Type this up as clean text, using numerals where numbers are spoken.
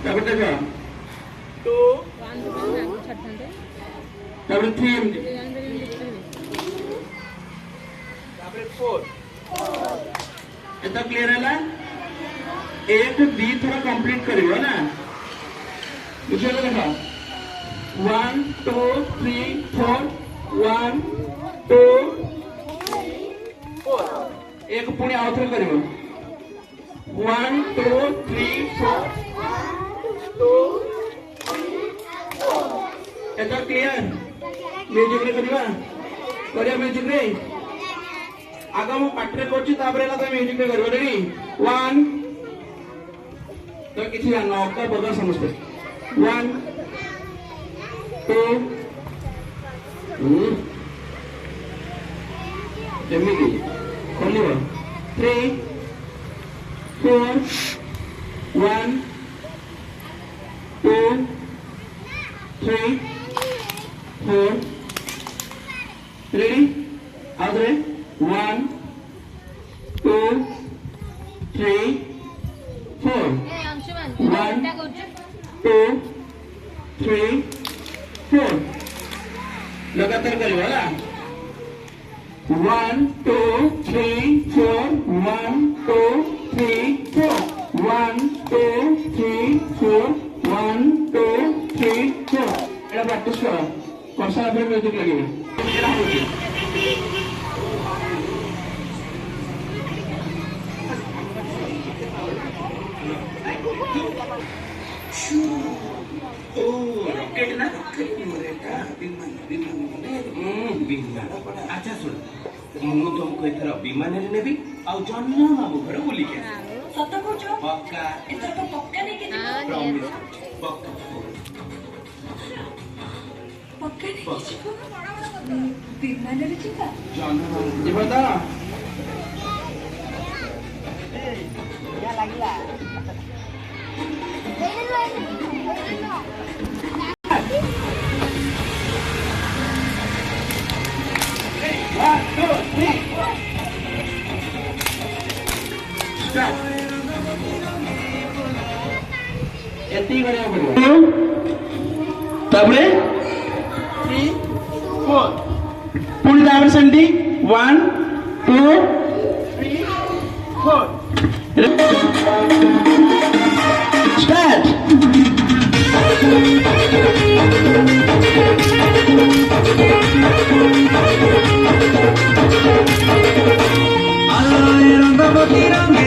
তারপরে দেখো 2 তারপরে 3 তারপরে 4 এটা ক্লিয়ার ହେଲା एक बी थोड़ा कंप्लीट करियो ना बुझे देखो 1 2 3 4 1 2 4 एक पुणी आउ थोड़ा करियो 1 2 3 4 2 এটা क्लियर म्यूजिक रे करिवा म्यूजिक रे आगा मु पाठ रे करछि ताबरे ना तो म्यूजिक रे करियो रेडी 1 तो किसी नौका बदल समझते 1 2 एमिति खोलियो 3 4 1 2 3 4 रेडी आदरे 1 2 3 4 1 2 3 4 लगातार करियो होला 1 2 3 4 1 2 3 4 1 2 3 4 1 2 3 4 एटा प्रैक्टिस करो वर्षा फिर म्यूजिक लगेबे एटा होची ओ रॉकेट ना रॉकेट मोरेटा विमान अच्छा सुन मु तुमको एथर विमान रे नेबी आ जन्म मामू घर बुली के सत कहछ पक्का एथर तो पक्का नहीं के प्रॉमिस पक्का पक्का नहीं विमान रे चिका जन्म मामू जीवा ता या लागिला ताबरे 3 4 पुणी ताबरे सेमती 1 2 3 4 स्टार्ट रंग